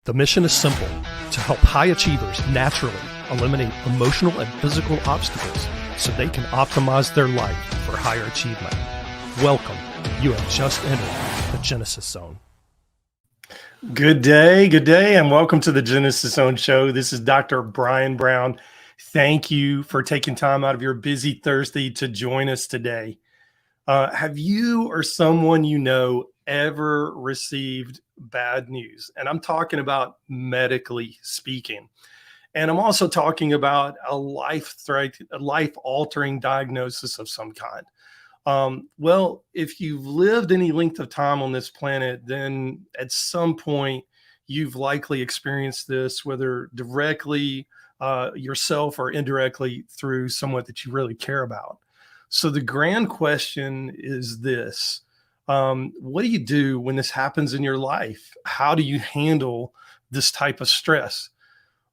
The mission is simple: to help high achievers naturally eliminate emotional and physical obstacles so they can optimize their life for higher achievement. Welcome. You have just entered the Genesis Zone. Good day, and welcome to the Genesis Zone show. This is Dr. Brian Brown. Thank you for taking time out of your busy Thursday to join us today. Have you or someone you know ever received bad news? And I'm talking about medically speaking. And I'm also talking about a life-altering diagnosis of some kind. Well, if you've lived any length of time on this planet, then at some point you've likely experienced this, whether directly yourself or indirectly through someone that you really care about. So the grand question is this: what do you do when this happens in your life? How do you handle this type of stress?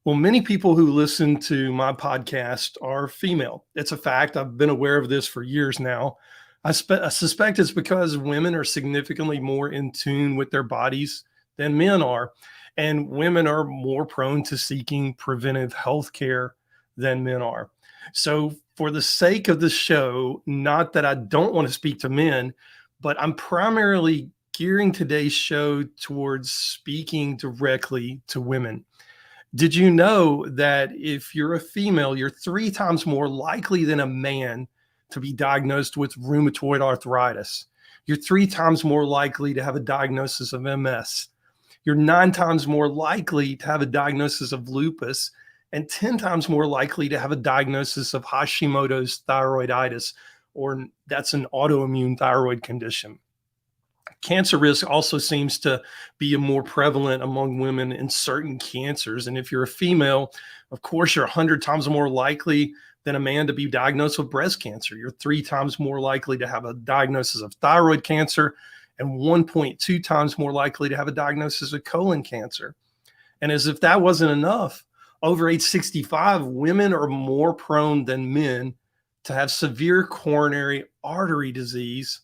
Well, many people who listen to my podcast are female. It's a fact. I've been aware of this for years now. I suspect it's because women are significantly more in tune with their bodies than men are, and women are more prone to seeking preventive health care than men are. So for the sake of the show, not that I don't want to speak to men, but I'm primarily gearing today's show towards speaking directly to women. Did you know that if you're a female, you're 3 times more likely than a man to be diagnosed with rheumatoid arthritis? You're 3 times more likely to have a diagnosis of MS. You're 9 times more likely to have a diagnosis of lupus, and 10 times more likely to have a diagnosis of Hashimoto's thyroiditis, or that's an autoimmune thyroid condition. Cancer risk also seems to be more prevalent among women in certain cancers. And if you're a female, of course, you're 100 times more likely than a man to be diagnosed with breast cancer. You're 3 times more likely to have a diagnosis of thyroid cancer, and 1.2 times more likely to have a diagnosis of colon cancer. And as if that wasn't enough, over age 65, women are more prone than men to have severe coronary artery disease,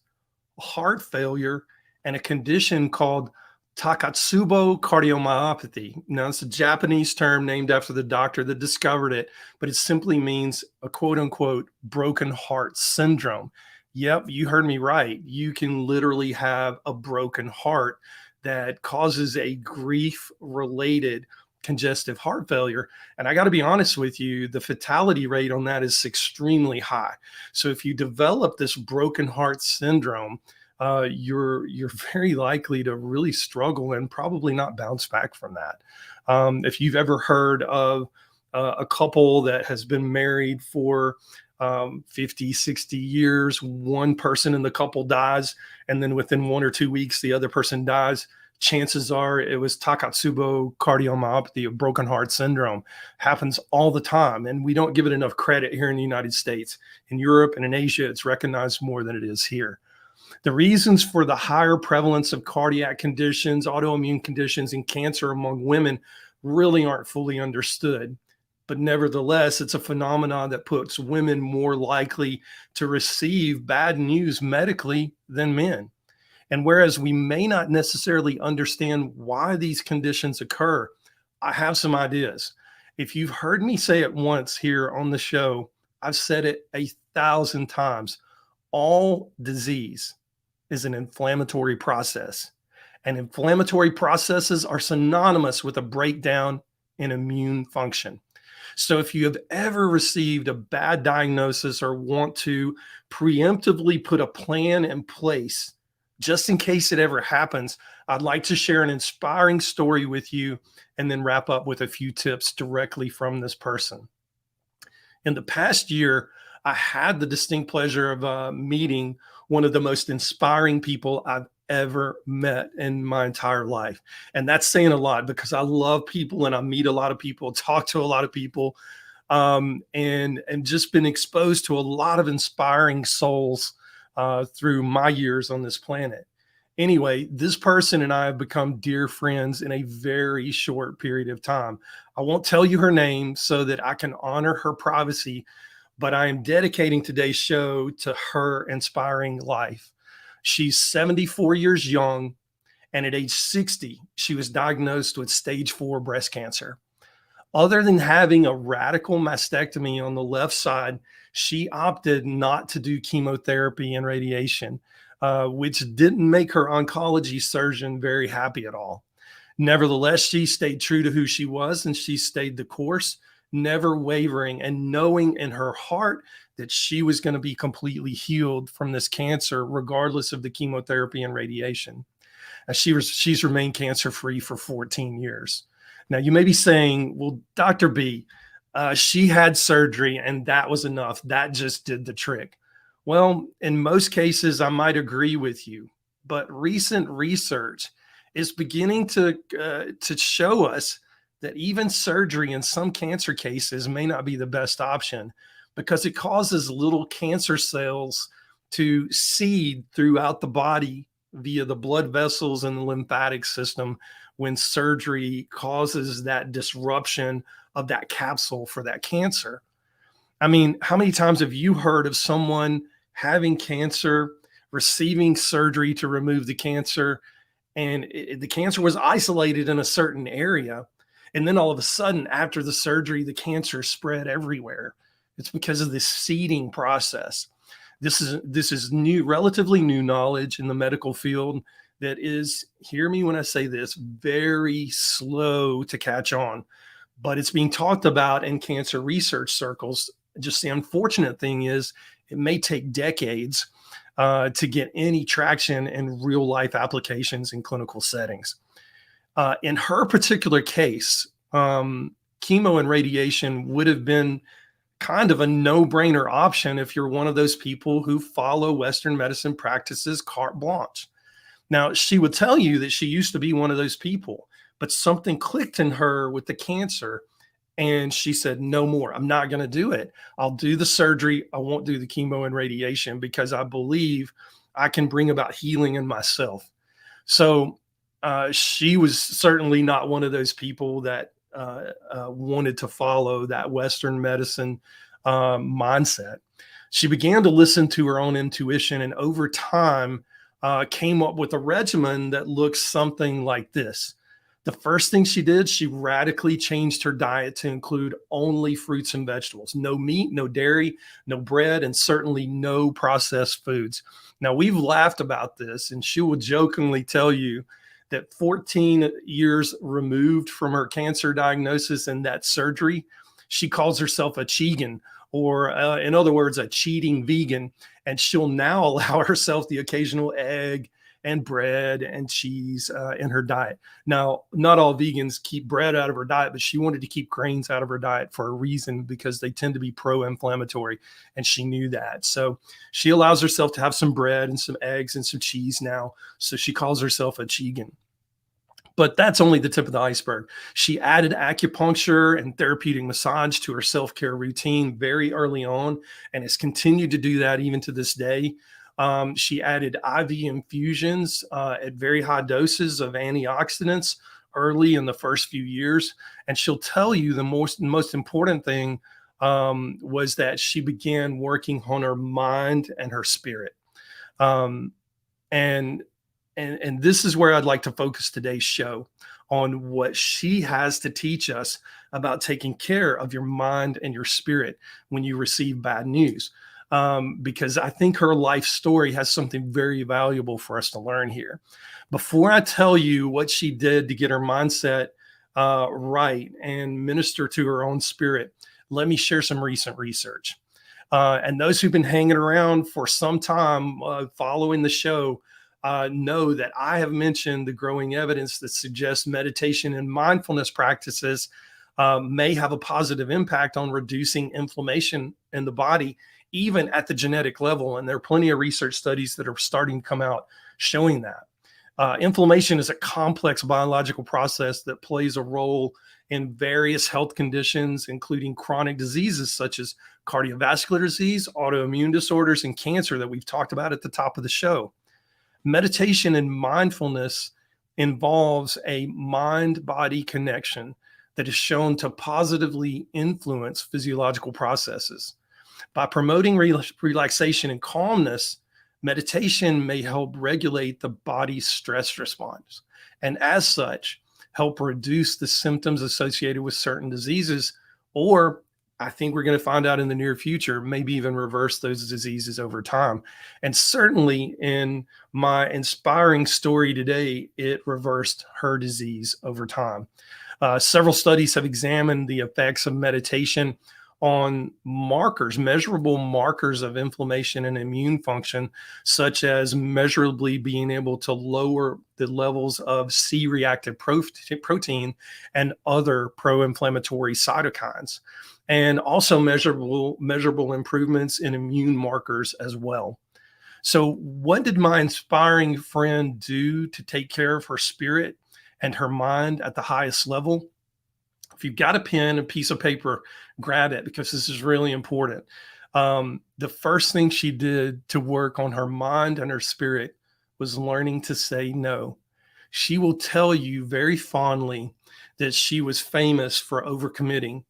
heart failure, and a condition called Takotsubo cardiomyopathy. Now, it's a Japanese term named after the doctor that discovered it, but it simply means a quote unquote broken heart syndrome. Yep, you heard me right. You can literally have a broken heart that causes a grief-related congestive heart failure. And I got to be honest with you, the fatality rate on that is extremely high. So if you develop this broken heart syndrome, you're very likely to really struggle and probably not bounce back from that. If you've ever heard of a couple that has been married for 50, 60 years, one person in the couple dies, and then within 1 or 2 weeks, the other person dies, chances are it was Takotsubo cardiomyopathy, a broken heart syndrome. Happens all the time, and we don't give it enough credit here in the United States. In Europe and in Asia, it's recognized more than it is here. The reasons for the higher prevalence of cardiac conditions, autoimmune conditions, and cancer among women really aren't fully understood. But nevertheless, it's a phenomenon that puts women more likely to receive bad news medically than men. And whereas we may not necessarily understand why these conditions occur, I have some ideas. If you've heard me say it once here on the show, I've said it 1,000 times. All disease is an inflammatory process, and inflammatory processes are synonymous with a breakdown in immune function. So if you have ever received a bad diagnosis or want to preemptively put a plan in place, just in case it ever happens, I'd like to share an inspiring story with you and then wrap up with a few tips directly from this person. In the past year, I had the distinct pleasure of meeting one of the most inspiring people I've ever met in my entire life. And that's saying a lot because I love people and I meet a lot of people, talk to a lot of people, and just been exposed to a lot of inspiring souls through my years on this planet. Anyway, this person and I have become dear friends in a very short period of time. I won't tell you her name so that I can honor her privacy, but I am dedicating today's show to her inspiring life. She's 74 years young, And at age 60, she was diagnosed with stage 4 breast cancer. Other than having a radical mastectomy on the left side, she opted not to do chemotherapy and radiation, which didn't make her oncology surgeon very happy at all. Nevertheless, she stayed true to who she was and she stayed the course, never wavering and knowing in her heart that she was going to be completely healed from this cancer, regardless of the chemotherapy and radiation. She's remained cancer free for 14 years. Now, you may be saying, well, Dr. B, she had surgery and that was enough. That just did the trick. Well, in most cases, I might agree with you, but recent research is beginning to show us that even surgery in some cancer cases may not be the best option because it causes little cancer cells to seed throughout the body via the blood vessels and the lymphatic system when surgery causes that disruption of that capsule for that cancer. I mean, how many times have you heard of someone having cancer, receiving surgery to remove the cancer, and the cancer was isolated in a certain area, and then all of a sudden after the surgery the cancer spread everywhere? It's because of this seeding process. This is new, relatively new knowledge in the medical field that is, hear me when I say this, very slow to catch on, but it's being talked about in cancer research circles. Just the unfortunate thing is it may take decades to get any traction in real life applications in clinical settings. In her particular case, chemo and radiation would have been kind of a no-brainer option if you're one of those people who follow Western medicine practices carte blanche. Now, she would tell you that she used to be one of those people, but something clicked in her with the cancer. And she said, no more. I'm not going to do it. I'll do the surgery. I won't do the chemo and radiation because I believe I can bring about healing in myself. So she was certainly not one of those people that wanted to follow that Western medicine mindset. She began to listen to her own intuition, and over time came up with a regimen that looks something like this. The first thing she did, she radically changed her diet to include only fruits and vegetables, no meat, no dairy, no bread, and certainly no processed foods. Now, we've laughed about this, and she will jokingly tell you that 14 years removed from her cancer diagnosis and that surgery, she calls herself a chegan, or in other words, a cheating vegan. And she'll now allow herself the occasional egg and bread and cheese in her diet. Now, not all vegans keep bread out of her diet, but she wanted to keep grains out of her diet for a reason, because they tend to be pro-inflammatory, and she knew that. So she allows herself to have some bread and some eggs and some cheese now. So she calls herself a chegan. But that's only the tip of the iceberg. She added acupuncture and therapeutic massage to her self-care routine very early on, and has continued to do that even to this day. She added IV infusions at very high doses of antioxidants early in the first few years. And she'll tell you the most important thing was that she began working on her mind and her spirit. Um, and and this is where I'd like to focus today's show, on what she has to teach us about taking care of your mind and your spirit when you receive bad news. Because I think her life story has something very valuable for us to learn here. Before I tell you what she did to get her mindset right and minister to her own spirit, let me share some recent research. And those who've been hanging around for some time following the show know that I have mentioned the growing evidence that suggests meditation and mindfulness practices may have a positive impact on reducing inflammation in the body, even at the genetic level. And there are plenty of research studies that are starting to come out showing that. Inflammation is a complex biological process that plays a role in various health conditions, including chronic diseases such as cardiovascular disease, autoimmune disorders, and cancer that we've talked about at the top of the show. Meditation and mindfulness involves a mind-body connection that is shown to positively influence physiological processes. By promoting relaxation and calmness, Meditation may help regulate the body's stress response, and as such, help reduce the symptoms associated with certain diseases, or I think we're going to find out in the near future, maybe even reverse those diseases over time. And certainly in my inspiring story today, it reversed her disease over time. Several studies have examined the effects of meditation on markers, measurable markers of inflammation and immune function, such as measurably being able to lower the levels of C reactive protein and other pro inflammatory cytokines, and also measurable improvements in immune markers as well. So, what did my inspiring friend do to take care of her spirit and her mind at the highest level? If you've got a pen, a piece of paper, grab it because this is really important. The first thing she did to work on her mind and her spirit was learning to say no. She will tell you very fondly that she was famous for overcommitting,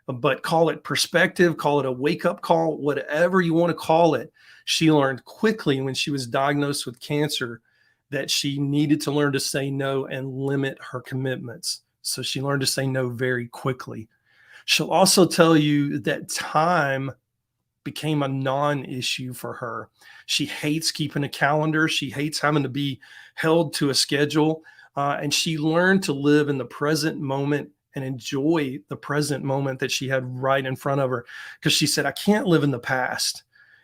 but call it perspective, call it a wake up call, whatever you want to call it. She learned quickly when she was diagnosed with cancer that she needed to learn to say no and limit her commitments. So she learned to say no very quickly. She'll also tell you that time became a non-issue for her. She hates keeping a calendar. She hates having to be held to a schedule. And she learned to live in the present moment and enjoy the present moment that she had right in front of her. Because she said, I can't live in the past.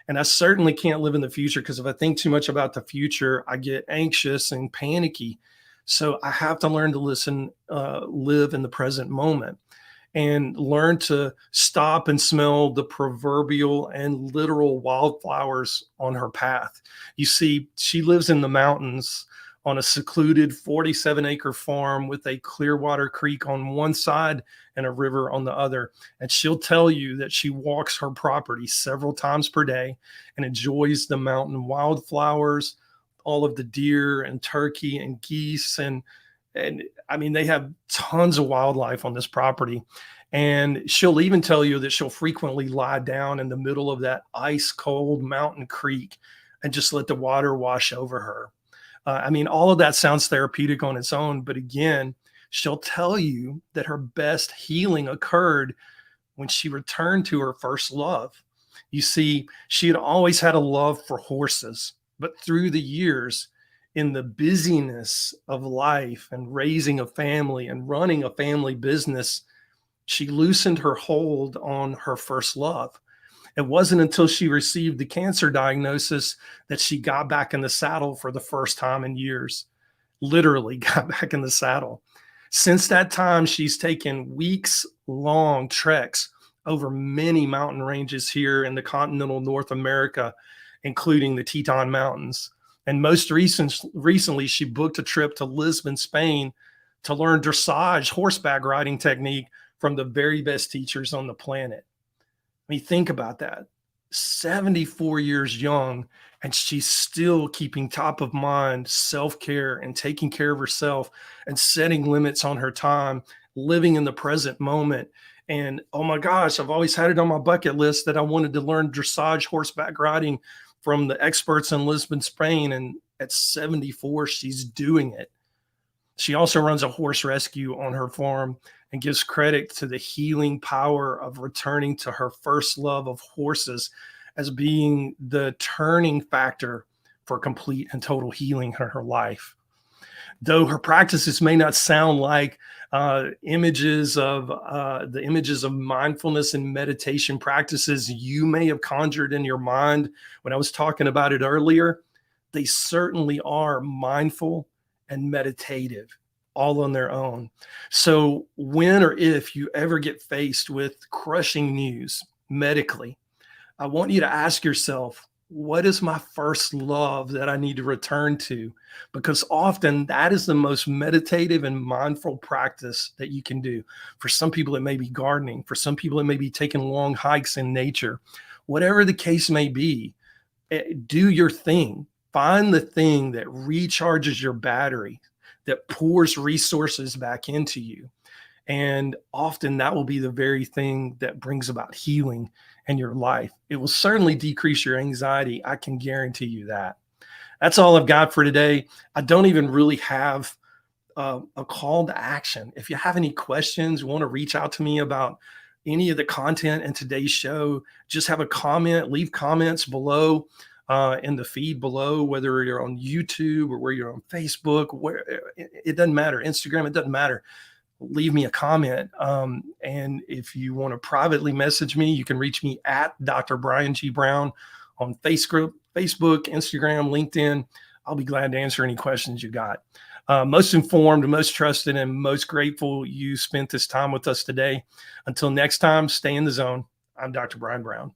And I certainly can't live in the future because if I think too much about the future, I get anxious and panicky. So I have to learn to live in the present moment and learn to stop and smell the proverbial and literal wildflowers on her path. You see, she lives in the mountains on a secluded 47-acre farm with a Clearwater Creek on one side and a river on the other. And she'll tell you that she walks her property several times per day and enjoys the mountain wildflowers, all of the deer and turkey and geese. And I mean, they have tons of wildlife on this property. And she'll even tell you that she'll frequently lie down in the middle of that ice cold mountain creek and just let the water wash over her. I mean, all of that sounds therapeutic on its own, but again, she'll tell you that her best healing occurred when she returned to her first love. You see, she had always had a love for horses, but through the years, in the busyness of life and raising a family and running a family business, she loosened her hold on her first love. It wasn't until she received the cancer diagnosis that she got back in the saddle for the first time in years. Literally got back in the saddle. Since that time, she's taken weeks long treks over many mountain ranges here in the continental North America, including the Teton Mountains. And recently, she booked a trip to Lisbon, Spain to learn dressage horseback riding technique from the very best teachers on the planet. I mean, think about that. 74 years young, and she's still keeping top of mind self-care and taking care of herself and setting limits on her time, living in the present moment. And oh my gosh, I've always had it on my bucket list that I wanted to learn dressage horseback riding from the experts in Lisbon, Spain. And at 74, she's doing it. She also runs a horse rescue on her farm and gives credit to the healing power of returning to her first love of horses as being the turning factor for complete and total healing in her life. Though her practices may not sound like images of the images of mindfulness and meditation practices you may have conjured in your mind when I was talking about it earlier, they certainly are mindful and meditative all on their own. So when or if you ever get faced with crushing news medically, I want you to ask yourself, what is my first love that I need to return to? Because often that is the most meditative and mindful practice that you can do. For some people, it may be gardening. For some people, it may be taking long hikes in nature. Whatever the case may be, do your thing. Find the thing that recharges your battery, that pours resources back into you. And often that will be the very thing that brings about healing in your life. It will certainly decrease your anxiety. I can guarantee you that. That's all I've got for today. I don't even really have a call to action. If you have any questions, want to reach out to me about any of the content in today's show, just have a comment, leave comments below in the feed below, whether you're on YouTube or where you're on Facebook, where it doesn't matter, Instagram, it doesn't matter. Leave me a comment. And if you want to privately message me, you can reach me at Dr. Brian G. Brown on Facebook, Instagram, LinkedIn. I'll be glad to answer any questions you got. Most informed, most trusted, and most grateful you spent this time with us today. Until next time, stay in the zone. I'm Dr. Brian Brown.